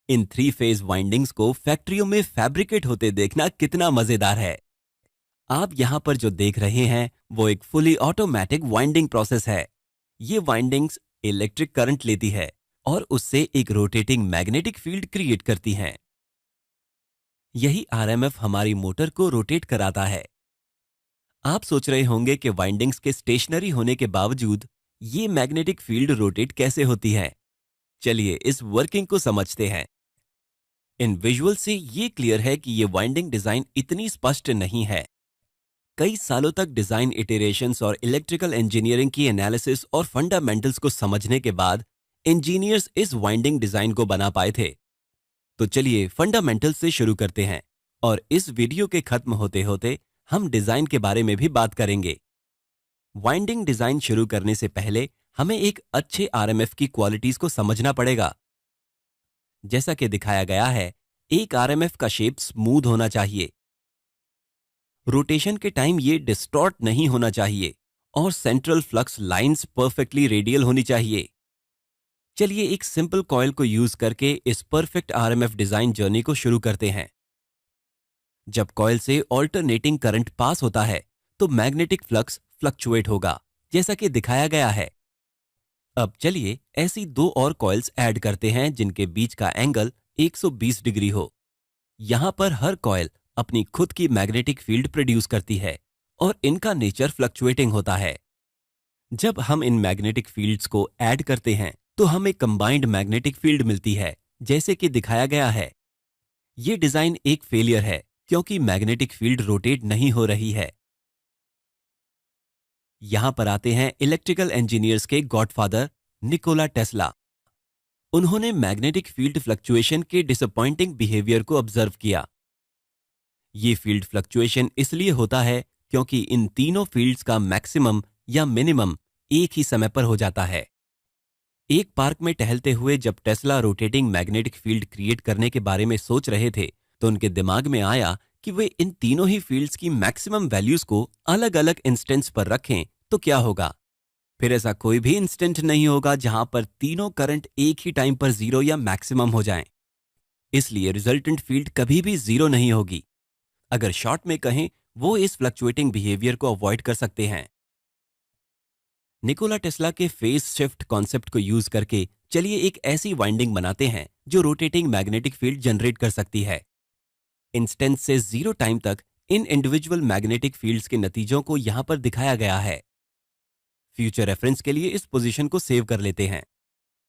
इन 3 phase windings को फैक्ट्रियों में फैब्रिकेट होते देखना कितना मजेदार है। आप यहां पर जो देख रहे हैं वो एक फुली ऑटोमेटिक वाइंडिंग प्रोसेस है। ये वाइंडिंग्स इलेक्ट्रिक करंट लेती है और उससे एक रोटेटिंग मैग्नेटिक फील्ड क्रिएट करती हैं। यही आरएमएफ हमारी मोटर को रोटेट कराता है। आप सोच रहे होंगे कि वाइंडिंग्स के स्टेशनरी होने के बावजूद ये मैग्नेटिक फील्ड रोटेट कैसे होती है। चलिए इस वर्किंग को समझते हैं। इन विजुअल से ये क्लियर है कि ये वाइंडिंग डिजाइन इतनी स्पष्ट नहीं है। कई सालों तक डिजाइन इटरेशंस और इलेक्ट्रिकल इंजीनियरिंग की एनालिसिस और फंडामेंटल्स को समझने के बाद इंजीनियर्स इस वाइंडिंग डिजाइन को बना पाए थे। तो चलिए फंडामेंटल्स से शुरू करते हैं और इस वीडियो के खत्म होते होते हम डिजाइन के बारे में भी बात करेंगे। वाइंडिंग डिजाइन शुरू करने से पहले हमें एक अच्छे आरएमएफ की क्वालिटीज को समझना पड़ेगा। जैसा कि दिखाया गया है, एक आरएमएफ का शेप स्मूथ होना चाहिए, रोटेशन के टाइम ये डिस्टॉर्ट नहीं होना चाहिए और central flux lines perfectly radial होनी चाहिए। चलिए एक सिंपल कॉइल को यूज करके इस परफेक्ट आरएमएफ डिजाइन जर्नी को शुरू करते हैं। जब कॉइल से ऑल्टरनेटिंग करंट पास होता है तो मैग्नेटिक फ्लक्स फ्लक्चुएट होगा, जैसा कि दिखाया गया है। अब चलिए ऐसी 2 और कॉइल्स ऐड करते हैं जिनके बीच का एंगल 120 डिग्री हो। यहां पर हर कॉइल अपनी खुद की मैग्नेटिक फील्ड प्रोड्यूस करती है और इनका नेचर फ्लक्चुएटिंग होता है। जब हम इन मैग्नेटिक फील्ड्स को ऐड करते हैं तो हमें कंबाइंड मैग्नेटिक फील्ड मिलती है, जैसे कि दिखाया गया है। ये डिजाइन एक फेलियर है क्योंकि मैग्नेटिक फील्ड रोटेट नहीं हो रही है। यहां पर आते हैं इलेक्ट्रिकल इंजीनियर्स के गॉडफादर निकोला टेस्ला। उन्होंने मैग्नेटिक फील्ड फ्लक्चुएशन के डिसअपॉइंटिंग बिहेवियर को ऑब्जर्व किया। ये फील्ड फ्लक्चुएशन इसलिए होता है क्योंकि इन तीनों फील्ड्स का मैक्सिमम या मिनिमम एक ही समय पर हो जाता है। एक पार्क में टहलते हुए जब Tesla rotating magnetic field create करने के बारे में सोच रहे थे तो उनके दिमाग में आया कि वे इन तीनों ही फील्ड्स की मैक्सिमम वैल्यूज को अलग अलग इंस्टेंट्स पर रखें तो क्या होगा। फिर ऐसा कोई भी इंस्टेंट नहीं होगा जहां पर तीनों करंट एक ही टाइम पर जीरो या मैक्सिमम हो जाएं। इसलिए रिजल्टेंट फील्ड कभी भी जीरो नहीं होगी। अगर शॉर्ट में कहें, वो इस फ्लक्चुएटिंग बिहेवियर को अवॉइड कर सकते हैं। निकोला टेस्ला के फेज शिफ्ट कॉन्सेप्ट को यूज करके चलिए एक ऐसी वाइंडिंग बनाते हैं जो रोटेटिंग मैग्नेटिक फील्ड जनरेट कर सकती है। इंस्टेंस से जीरो टाइम तक इन इंडिविजुअल मैग्नेटिक फील्ड्स के नतीजों को यहां पर दिखाया गया है। फ्यूचर रेफरेंस के लिए इस पोजीशन को सेव कर लेते हैं।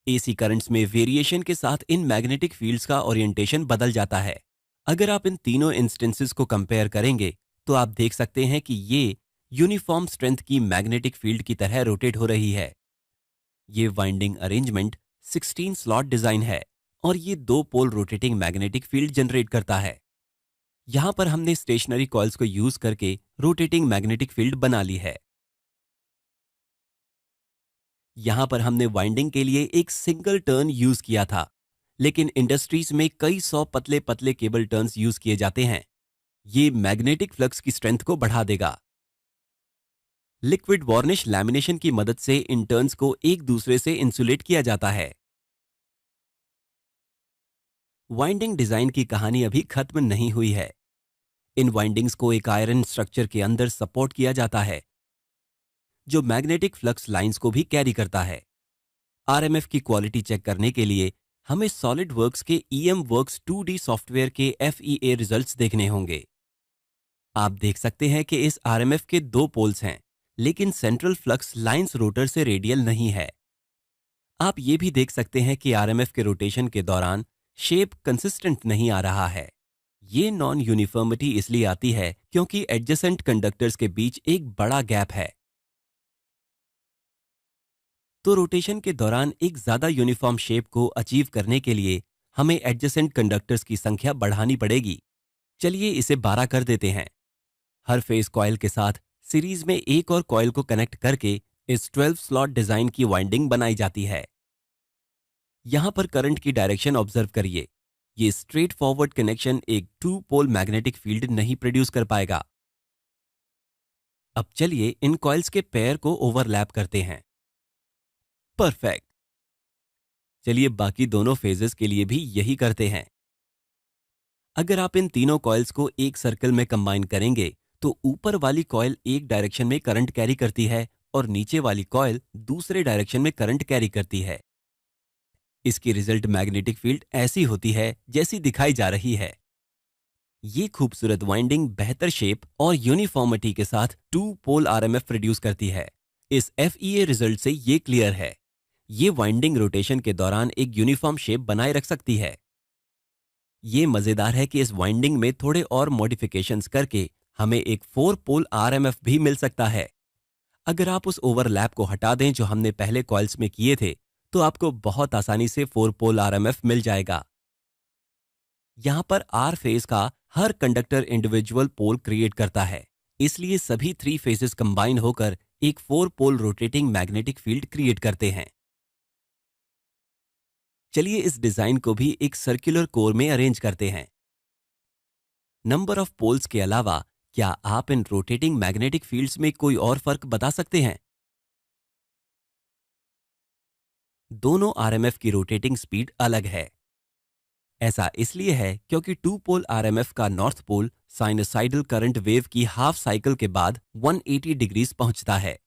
एसी करंट्स में वेरिएशन के साथ इन मैग्नेटिक फील्ड्स का ओरिएंटेशन बदल जाता है। अगर आप इन तीनों इंस्टेंसेस को कंपेयर करेंगे तो आप देख सकते हैं कि ये यूनिफॉर्म स्ट्रेंथ की मैग्नेटिक फील्ड की तरह रोटेट हो रही है। ये वाइंडिंग अरेंजमेंट 16 स्लॉट डिजाइन है और ये 2 पोल रोटेटिंग मैग्नेटिक फील्ड जनरेट करता है। यहां पर हमने स्टेशनरी कॉइल्स को यूज करके रोटेटिंग मैग्नेटिक फील्ड बना ली है। यहां पर हमने वाइंडिंग के लिए एक सिंगल टर्न यूज किया था, लेकिन इंडस्ट्रीज में कई 100 पतले पतले केबल टर्न्स यूज किए जाते हैं। ये मैग्नेटिक फ्लक्स की स्ट्रेंथ को बढ़ा देगा। लिक्विड वार्निश लैमिनेशन की मदद से इन टर्न्स को एक दूसरे से इंसुलेट किया जाता है। वाइंडिंग डिजाइन की कहानी अभी खत्म नहीं हुई है। इन वाइंडिंग्स को एक आयरन स्ट्रक्चर के अंदर सपोर्ट किया जाता है जो मैग्नेटिक फ्लक्स लाइंस को भी कैरी करता है। आरएमएफ की क्वालिटी चेक करने के लिए हमें सॉलिड वर्क्स के ईएम वर्क्स 2D सॉफ्टवेयर के एफईए रिजल्ट्स देखने होंगे। आप देख सकते हैं कि इस आरएमएफ के 2 पोल्स हैं, लेकिन सेंट्रल फ्लक्स लाइंस रोटर से रेडियल नहीं है। आप ये भी देख सकते हैं कि आरएमएफ के रोटेशन के दौरान शेप कंसिस्टेंट नहीं आ रहा है। ये नॉन यूनिफॉर्मिटी इसलिए आती है क्योंकि एडजेसेंट कंडक्टर्स के बीच एक बड़ा गैप है। तो रोटेशन के दौरान एक ज्यादा यूनिफॉर्म शेप को अचीव करने के लिए हमें एडजेसेंट कंडक्टर्स की संख्या बढ़ानी पड़ेगी। चलिए इसे 12 कर देते हैं। हर फेज कॉइल के साथ सीरीज में एक और कॉइल को कनेक्ट करके इस 12 स्लॉट डिजाइन की वाइंडिंग बनाई जाती है। यहां पर करंट की डायरेक्शन ऑब्जर्व करिए। ये स्ट्रेट फॉरवर्ड कनेक्शन एक 2 पोल मैग्नेटिक फील्ड नहीं प्रोड्यूस कर पाएगा। अब चलिए इन कॉइल्स के पेयर को ओवरलैप करते हैं। परफेक्ट। चलिए बाकी दोनों फेजेस के लिए भी यही करते हैं। अगर आप इन तीनों कॉइल्स को एक सर्कल में कंबाइन करेंगे तो ऊपर वाली कॉइल एक डायरेक्शन में करंट कैरी करती है और नीचे वाली कॉइल दूसरे डायरेक्शन में करंट कैरी करती है। इसकी रिजल्ट मैग्नेटिक फील्ड ऐसी होती है जैसी दिखाई जा रही है। ये खूबसूरत वाइंडिंग बेहतर शेप और यूनिफॉर्मिटी के साथ 2 पोल आरएमएफ प्रोड्यूस करती है। इस एफईए रिजल्ट से ये क्लियर है, ये वाइंडिंग रोटेशन के दौरान एक यूनिफॉर्म शेप बनाए रख सकती है। ये मजेदार है कि इस वाइंडिंग में थोड़े और मॉडिफिकेशंस करके हमें एक 4 पोल आरएमएफ भी मिल सकता है। अगर आप उस ओवरलैप को हटा दें जो हमने पहले कॉइल्स में किए थे, तो आपको बहुत आसानी से 4 पोल आरएमएफ मिल जाएगा। यहां पर आर फेज का हर कंडक्टर इंडिविजुअल पोल क्रिएट करता है, इसलिए सभी 3 फेजेस कंबाइन होकर एक 4 पोल रोटेटिंग मैग्नेटिक फील्ड क्रिएट करते हैं। चलिए इस डिजाइन को भी एक सर्कुलर कोर में अरेंज करते हैं। नंबर ऑफ पोल्स के अलावा क्या आप इन रोटेटिंग मैग्नेटिक फील्ड्स में कोई और फर्क बता सकते हैं? दोनों आरएमएफ की रोटेटिंग स्पीड अलग है। ऐसा इसलिए है क्योंकि 2 पोल आरएमएफ का north pole sinusoidal current wave की हाफ साइकिल के बाद 180 डिग्रीज पहुंचता है,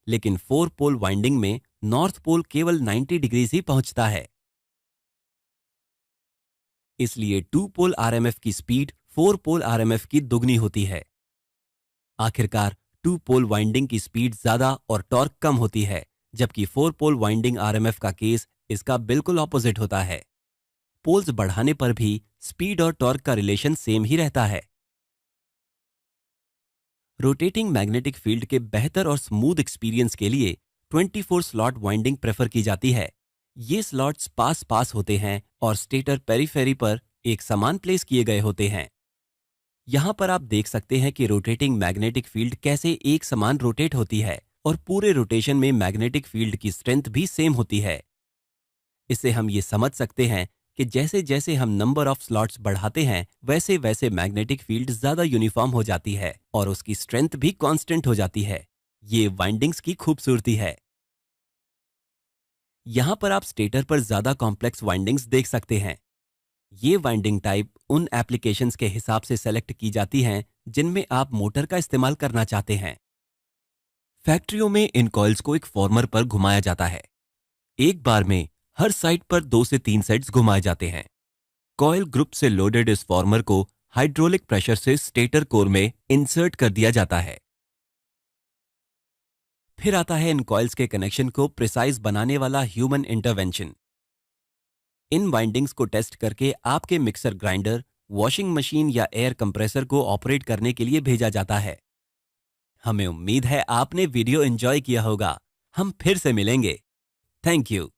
लेकिन 4 पोल वाइंडिंग में नॉर्थ पोल केवल 90 डिग्रीज ही पहुंचता है। इसलिए 2 पोल आरएमएफ की स्पीड 4 पोल आरएमएफ की दुगनी होती है। आखिरकार 2 पोल वाइंडिंग की स्पीड ज्यादा और टॉर्क कम होती है, जबकि 4 पोल वाइंडिंग आरएमएफ का केस इसका बिल्कुल ऑपोजिट होता है। पोल्स बढ़ाने पर भी स्पीड और टॉर्क का रिलेशन सेम ही रहता है। रोटेटिंग मैग्नेटिक फील्ड के बेहतर और स्मूथ एक्सपीरियंस के लिए 24 स्लॉट वाइंडिंग प्रेफर की जाती है। ये स्लॉट्स पास पास होते हैं और स्टेटर पेरीफेरी पर एक समान प्लेस किए गए होते हैं। यहां पर आप देख सकते हैं कि रोटेटिंग मैग्नेटिक फील्ड कैसे एक समान रोटेट होती है और पूरे रोटेशन में मैग्नेटिक फील्ड की स्ट्रेंथ भी सेम होती है। इससे हम ये समझ सकते हैं कि जैसे जैसे हम नंबर ऑफ स्लॉट्स बढ़ाते हैं वैसे वैसे मैग्नेटिक फील्ड ज्यादा यूनिफॉर्म हो जाती है और उसकी स्ट्रेंथ भी कांस्टेंट हो जाती है। ये वाइंडिंग्स की खूबसूरती है। यहां पर आप स्टेटर पर ज्यादा कॉम्प्लेक्स वाइंडिंग्स देख सकते हैं। ये वाइंडिंग टाइप उन एप्लीकेशंस के हिसाब से सेलेक्ट की जाती हैं जिनमें आप मोटर का इस्तेमाल करना चाहते हैं। फैक्ट्रियों में इन कॉइल्स को एक फॉर्मर पर घुमाया जाता है। एक बार में हर साइड पर 2 से 3 सेट्स घुमाए जाते हैं। कॉइल ग्रुप से लोडेड इस फॉर्मर को हाइड्रोलिक प्रेशर से स्टेटर कोर में इंसर्ट कर दिया जाता है। फिर आता है इन कॉइल्स के कनेक्शन को प्रिसाइज बनाने वाला ह्यूमन इंटरवेंशन। इन वाइंडिंग्स को टेस्ट करके आपके मिक्सर ग्राइंडर, वॉशिंग मशीन या एयर कंप्रेसर को ऑपरेट करने के लिए भेजा जाता है। हमें उम्मीद है आपने वीडियो एंजॉय किया होगा। हम फिर से मिलेंगे। Thank you.